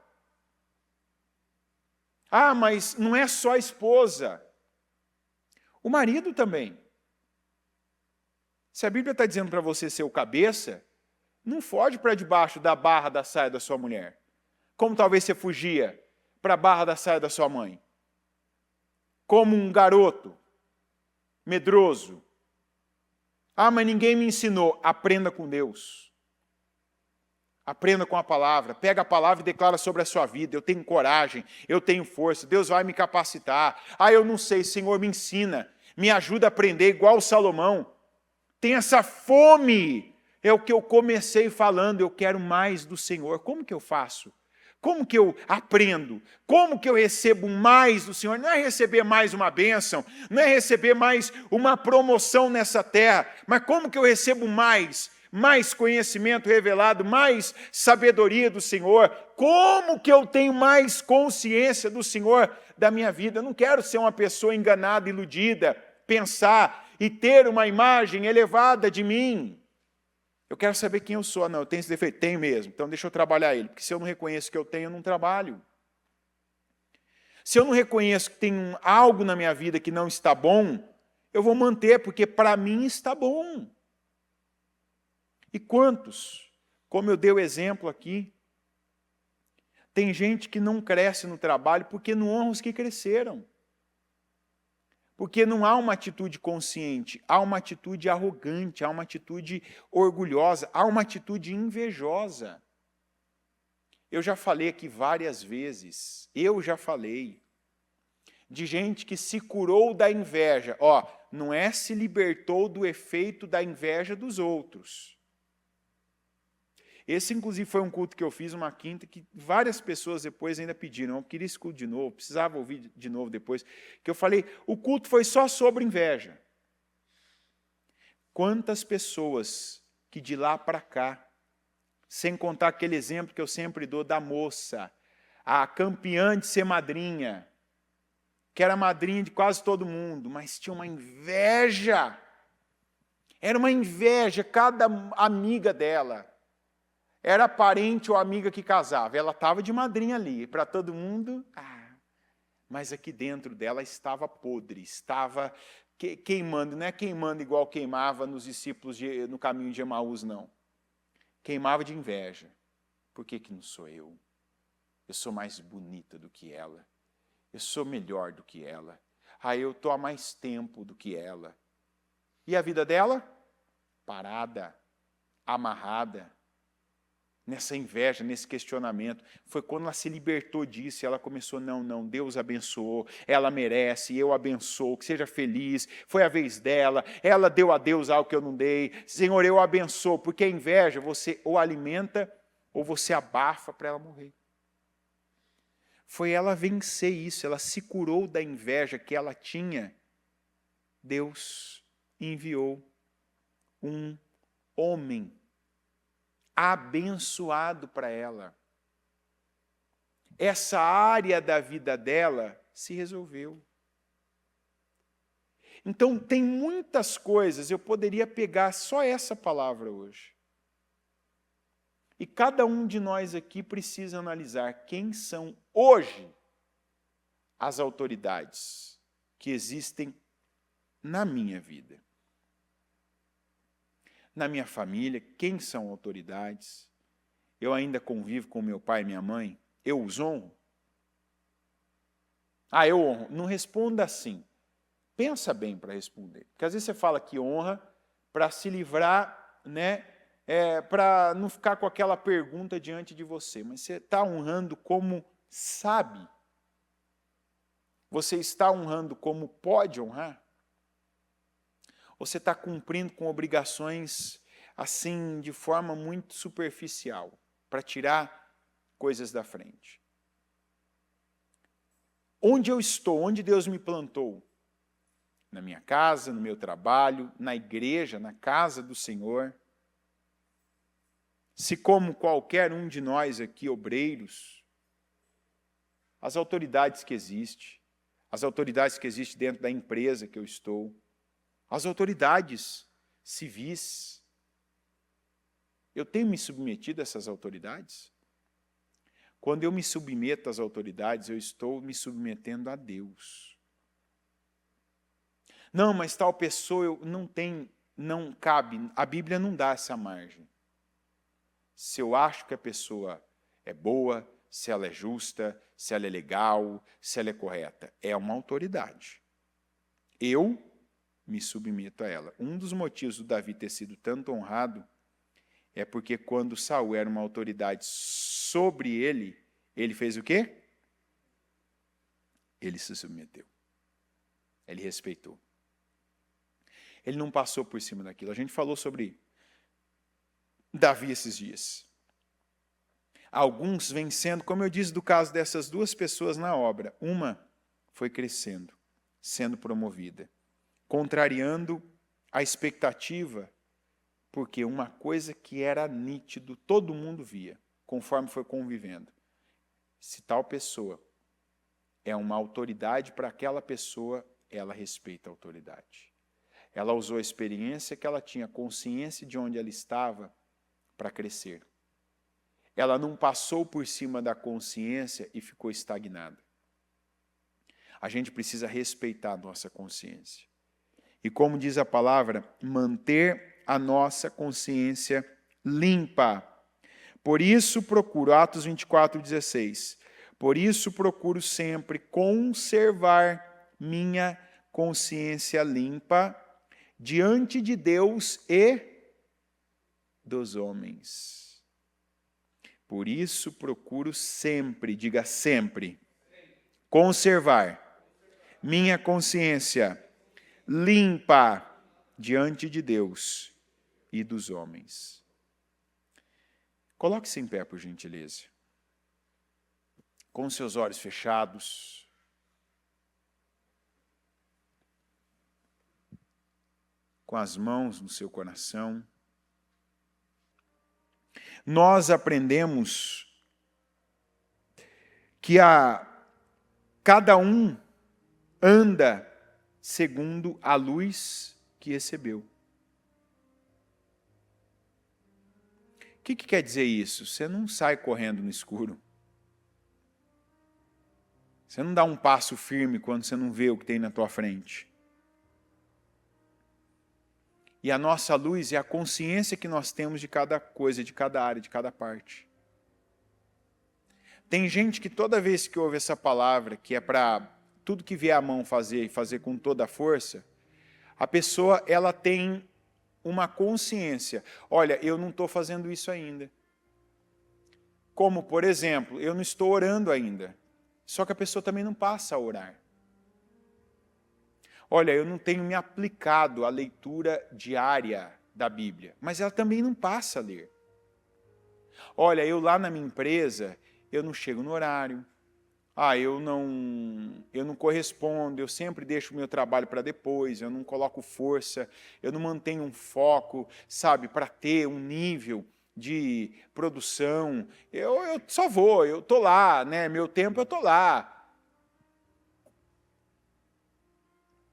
Ah, mas não é só a esposa, o marido também. Se a Bíblia está dizendo para você ser o cabeça, não foge para debaixo da barra da saia da sua mulher, como talvez você fugia para a barra da saia da sua mãe, como um garoto medroso. Ah, mas ninguém me ensinou. Aprenda com Deus. Aprenda com a palavra. Pega a palavra e declara sobre a sua vida. Eu tenho coragem, eu tenho força, Deus vai me capacitar. Ah, eu não sei, Senhor, me ensina. Me ajuda a aprender igual o Salomão. Tem essa fome. É o que eu comecei falando, eu quero mais do Senhor. Como que eu faço? Como que eu aprendo? Como que eu recebo mais do Senhor? Não é receber mais uma bênção, não é receber mais uma promoção nessa terra, mas como que eu recebo mais conhecimento revelado, mais sabedoria do Senhor? Como que eu tenho mais consciência do Senhor da minha vida? Eu não quero ser uma pessoa enganada, iludida, pensar e ter uma imagem elevada de mim. Eu quero saber quem eu sou. Não, eu tenho esse defeito. Tenho mesmo. Então deixa eu trabalhar ele. Porque se eu não reconheço que eu tenho, eu não trabalho. Se eu não reconheço que tem algo na minha vida que não está bom, eu vou manter, porque para mim está bom. E quantos, como eu dei o exemplo aqui, tem gente que não cresce no trabalho porque não honra os que cresceram. Porque não há uma atitude consciente, há uma atitude arrogante, há uma atitude orgulhosa, há uma atitude invejosa. Eu já falei aqui várias vezes, de gente que se curou da inveja. Ó, não é se libertou do efeito da inveja dos outros. Esse, inclusive, foi um culto que eu fiz, uma quinta, que várias pessoas depois ainda pediram. Eu queria esse culto de novo, precisava ouvir de novo depois. Que eu falei, o culto foi só sobre inveja. Quantas pessoas que de lá para cá, sem contar aquele exemplo que eu sempre dou da moça, a campeã de ser madrinha, que era madrinha de quase todo mundo, mas tinha uma inveja. Era uma inveja, cada amiga dela. Era parente ou amiga que casava, ela estava de madrinha ali, para todo mundo, mas aqui dentro dela estava podre, estava queimando, não é queimando igual queimava nos discípulos no caminho de Emaús, não. Queimava de inveja. Por que não sou eu? Eu sou mais bonita do que ela, eu sou melhor do que ela, eu estou há mais tempo do que ela. E a vida dela? Parada, amarrada, nessa inveja, nesse questionamento. Foi quando ela se libertou disso e ela começou, não, Deus abençoou, ela merece, eu abençoo, que seja feliz, foi a vez dela, ela deu a Deus algo que eu não dei, Senhor, eu abençoo, porque a inveja você ou alimenta ou você abafa para ela morrer. Foi ela vencer isso, ela se curou da inveja que ela tinha. Deus enviou um homem abençoado para ela. Essa área da vida dela se resolveu. Então, tem muitas coisas, eu poderia pegar só essa palavra hoje. E cada um de nós aqui precisa analisar quem são hoje as autoridades que existem na minha vida. Na minha família, quem são autoridades? Eu ainda convivo com meu pai e minha mãe? Eu os honro? Eu honro. Não responda assim. Pensa bem para responder. Porque às vezes você fala que honra para se livrar, para não ficar com aquela pergunta diante de você. Mas você está honrando como sabe? Você está honrando como pode honrar? Você está cumprindo com obrigações assim, de forma muito superficial, para tirar coisas da frente? Onde eu estou, onde Deus me plantou, Na minha casa, no meu trabalho, na igreja, na casa do Senhor. Se como qualquer um de nós aqui, obreiros, as autoridades que existem, as autoridades que existem dentro da empresa que eu estou, as autoridades civis, eu tenho me submetido a essas autoridades? Quando eu me submeto às autoridades, eu estou me submetendo a Deus. Não, mas tal pessoa não cabe, a Bíblia não dá essa margem. Se eu acho que a pessoa é boa, se ela é justa, se ela é legal, se ela é correta, é uma autoridade. Eu me submeto a ela. Um dos motivos do Davi ter sido tanto honrado é porque quando Saul era uma autoridade sobre ele, ele fez o quê? Ele se submeteu. Ele respeitou. Ele não passou por cima daquilo. A gente falou sobre Davi esses dias. Alguns vêm sendo, como eu disse do caso dessas duas pessoas na obra, uma foi crescendo, sendo promovida, contrariando a expectativa, porque uma coisa que era nítido, todo mundo via, conforme foi convivendo. Se tal pessoa é uma autoridade para aquela pessoa, ela respeita a autoridade. Ela usou a experiência que ela tinha, consciência de onde ela estava, para crescer. Ela não passou por cima da consciência e ficou estagnada. A gente precisa respeitar a nossa consciência. E como diz a palavra, manter a nossa consciência limpa. Por isso procuro, Atos 24:16, por isso procuro sempre conservar minha consciência limpa diante de Deus e dos homens. Por isso procuro sempre, diga sempre, conservar minha consciência limpa diante de Deus e dos homens. Coloque-se em pé, por gentileza. Com seus olhos fechados. Com as mãos no seu coração. Nós aprendemos que cada um anda segundo a luz que recebeu. O que quer dizer isso? Você não sai correndo no escuro. Você não dá um passo firme quando você não vê o que tem na tua frente. E a nossa luz é a consciência que nós temos de cada coisa, de cada área, de cada parte. Tem gente que toda vez que ouve essa palavra, que é para tudo que vier à mão fazer e fazer com toda a força, a pessoa ela tem uma consciência. Olha, eu não estou fazendo isso ainda. Como, por exemplo, eu não estou orando ainda. Só que a pessoa também não passa a orar. Olha, eu não tenho me aplicado à leitura diária da Bíblia, mas ela também não passa a ler. Olha, eu lá na minha empresa, eu não chego no horário. Eu não correspondo, eu sempre deixo o meu trabalho para depois, eu não coloco força, eu não mantenho um foco, sabe, para ter um nível de produção. Eu só vou, eu estou lá, né? Meu tempo eu estou lá.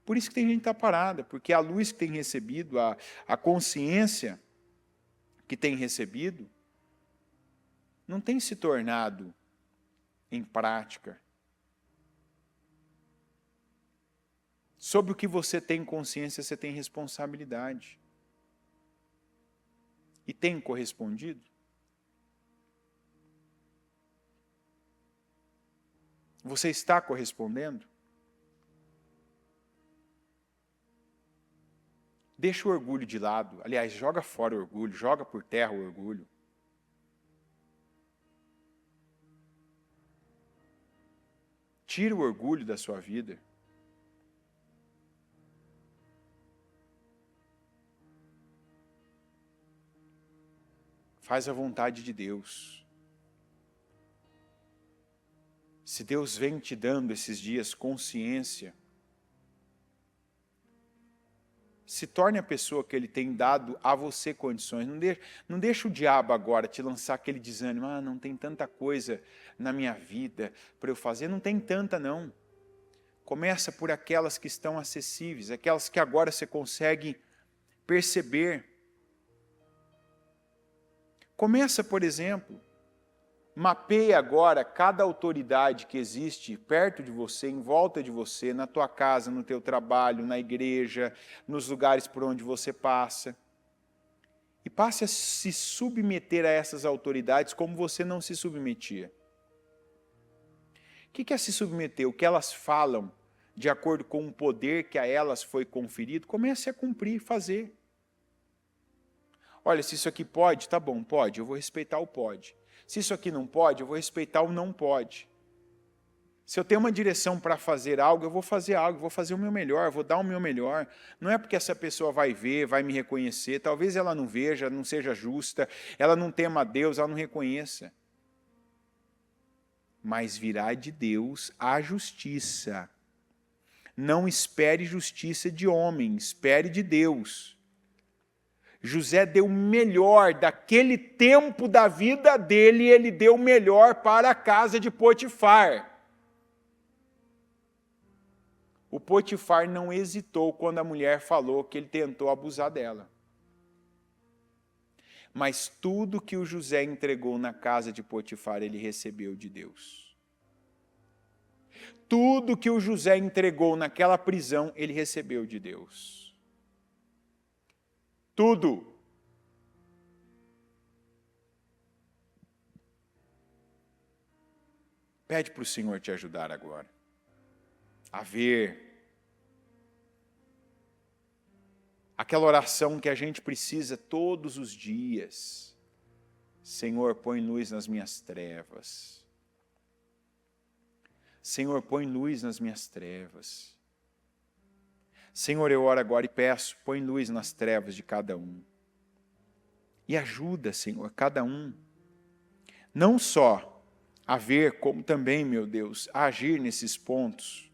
Por isso que tem gente que está parada, porque a luz que tem recebido, a consciência que tem recebido, não tem se tornado em prática. Sobre o que você tem consciência, você tem responsabilidade. E tem correspondido? Você está correspondendo? Deixa o orgulho de lado. Aliás, joga fora o orgulho, joga por terra o orgulho. Tira o orgulho da sua vida. Faz a vontade de Deus. Se Deus vem te dando esses dias consciência, Se torne a pessoa que Ele tem dado a você condições. Não deixa o diabo agora te lançar aquele desânimo. Ah, não tem tanta coisa na minha vida para eu fazer. Não tem tanta, não. Começa por aquelas que estão acessíveis, aquelas que agora você consegue perceber. Começa, por exemplo, mapeia agora cada autoridade que existe perto de você, em volta de você, na tua casa, no teu trabalho, na igreja, nos lugares por onde você passa. E passe a se submeter a essas autoridades como você não se submetia. O que é se submeter? O que elas falam, de acordo com o poder que a elas foi conferido, comece a cumprir, fazer. Olha, se isso aqui pode, tá bom, pode, eu vou respeitar o pode. Se isso aqui não pode, eu vou respeitar o não pode. Se eu tenho uma direção para fazer algo, eu vou fazer algo, vou fazer o meu melhor, vou dar o meu melhor. Não é porque essa pessoa vai ver, vai me reconhecer, talvez ela não veja, não seja justa, ela não tema a Deus, ela não reconheça. Mas virá de Deus a justiça. Não espere justiça de homem, espere de Deus. José deu o melhor daquele tempo da vida dele, ele deu o melhor para a casa de Potifar. O Potifar não hesitou quando a mulher falou que ele tentou abusar dela. Mas tudo que o José entregou na casa de Potifar, ele recebeu de Deus. Tudo que o José entregou naquela prisão, ele recebeu de Deus. Tudo. Pede para o Senhor te ajudar agora a ver aquela oração que a gente precisa todos os dias. Senhor, põe luz nas minhas trevas. Senhor, põe luz nas minhas trevas. Senhor, eu oro agora e peço, põe luz nas trevas de cada um. E ajuda, Senhor, cada um. Não só a ver, como também, meu Deus, a agir nesses pontos.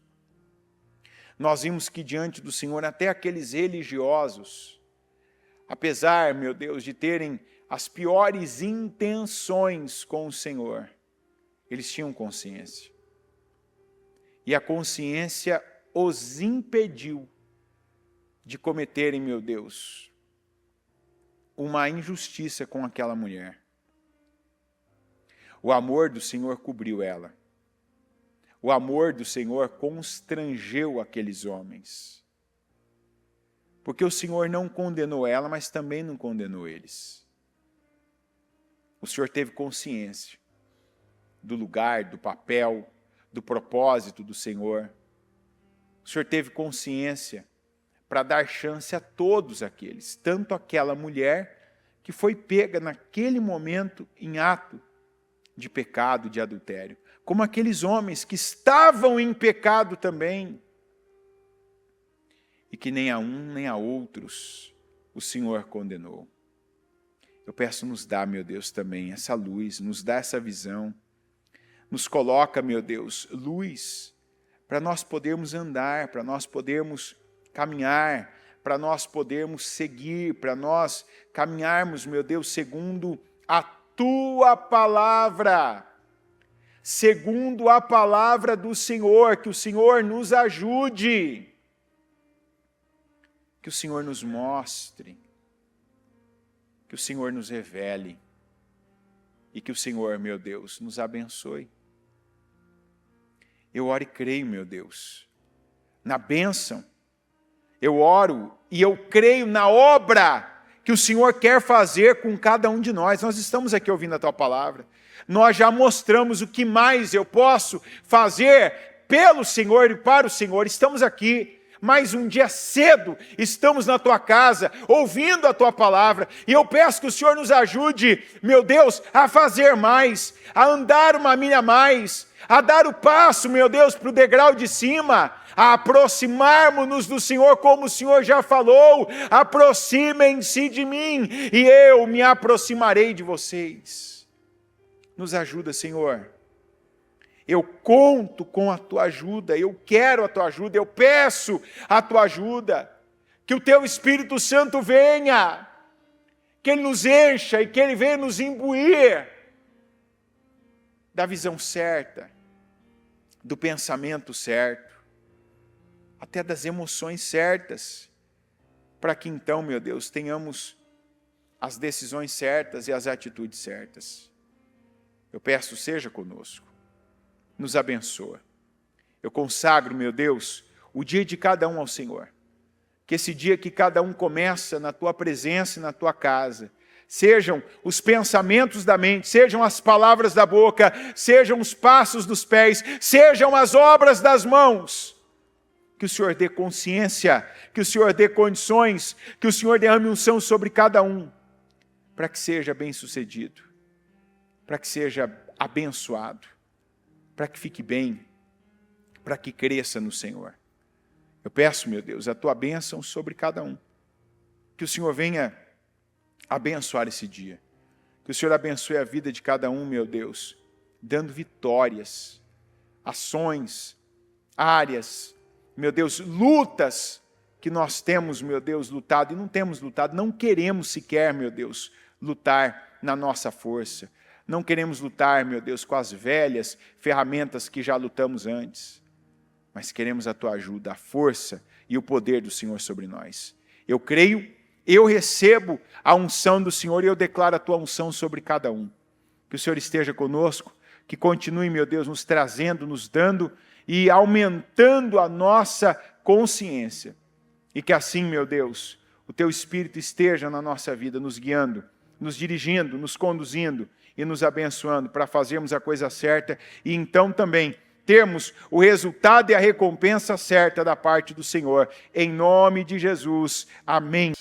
Nós vimos que diante do Senhor, até aqueles religiosos, apesar, meu Deus, de terem as piores intenções com o Senhor, eles tinham consciência. E a consciência os impediu de cometerem, meu Deus, uma injustiça com aquela mulher. O amor do Senhor cobriu ela. O amor do Senhor constrangeu aqueles homens. Porque o Senhor não condenou ela, mas também não condenou eles. O Senhor teve consciência do lugar, do papel, do propósito do Senhor. O Senhor teve consciência para dar chance a todos aqueles, tanto aquela mulher que foi pega naquele momento em ato de pecado, de adultério, como aqueles homens que estavam em pecado também, e que nem a um nem a outros o Senhor condenou. Eu peço, nos dá, meu Deus, também essa luz, nos dá essa visão, nos coloca, meu Deus, luz, para nós podermos andar, para nós podermos caminhar, para nós podermos seguir, para nós caminharmos, meu Deus, segundo a Tua palavra, segundo a palavra do Senhor, que o Senhor nos ajude, que o Senhor nos mostre, que o Senhor nos revele e que o Senhor, meu Deus, nos abençoe. Eu oro e creio, meu Deus, na bênção. Eu oro e eu creio na obra que o Senhor quer fazer com cada um de nós. Nós estamos aqui ouvindo a Tua palavra. Nós já mostramos o que mais eu posso fazer pelo Senhor e para o Senhor. Estamos aqui. Mais um dia cedo, estamos na Tua casa, ouvindo a Tua palavra, e eu peço que o Senhor nos ajude, meu Deus, a fazer mais, a andar uma milha a mais, a dar o passo, meu Deus, para o degrau de cima, a aproximarmos-nos do Senhor, como o Senhor já falou, aproximem-se de mim, e eu me aproximarei de vocês. Nos ajuda, Senhor. Eu conto com a Tua ajuda, eu quero a Tua ajuda, eu peço a Tua ajuda. Que o Teu Espírito Santo venha, que Ele nos encha e que Ele venha nos imbuir da visão certa, do pensamento certo, até das emoções certas, para que então, meu Deus, tenhamos as decisões certas e as atitudes certas. Eu peço, seja conosco, nos abençoa. Eu consagro, meu Deus, o dia de cada um ao Senhor. Que esse dia que cada um começa na Tua presença e na Tua casa, sejam os pensamentos da mente, sejam as palavras da boca, sejam os passos dos pés, sejam as obras das mãos. Que o Senhor dê consciência, que o Senhor dê condições, que o Senhor derrame unção sobre cada um, para que seja bem-sucedido, para que seja abençoado, para que fique bem, para que cresça no Senhor. Eu peço, meu Deus, a Tua bênção sobre cada um. Que o Senhor venha abençoar esse dia. Que o Senhor abençoe a vida de cada um, meu Deus, dando vitórias, ações, áreas, meu Deus, lutas que nós temos, meu Deus, lutado e não temos lutado, não queremos sequer, meu Deus, lutar na nossa força. Não queremos lutar, meu Deus, com as velhas ferramentas que já lutamos antes. Mas queremos a Tua ajuda, a força e o poder do Senhor sobre nós. Eu creio, eu recebo a unção do Senhor e eu declaro a Tua unção sobre cada um. Que o Senhor esteja conosco, que continue, meu Deus, nos trazendo, nos dando e aumentando a nossa consciência. E que assim, meu Deus, o Teu Espírito esteja na nossa vida, nos guiando, nos dirigindo, nos conduzindo e nos abençoando para fazermos a coisa certa e então também termos o resultado e a recompensa certa da parte do Senhor. Em nome de Jesus. Amém.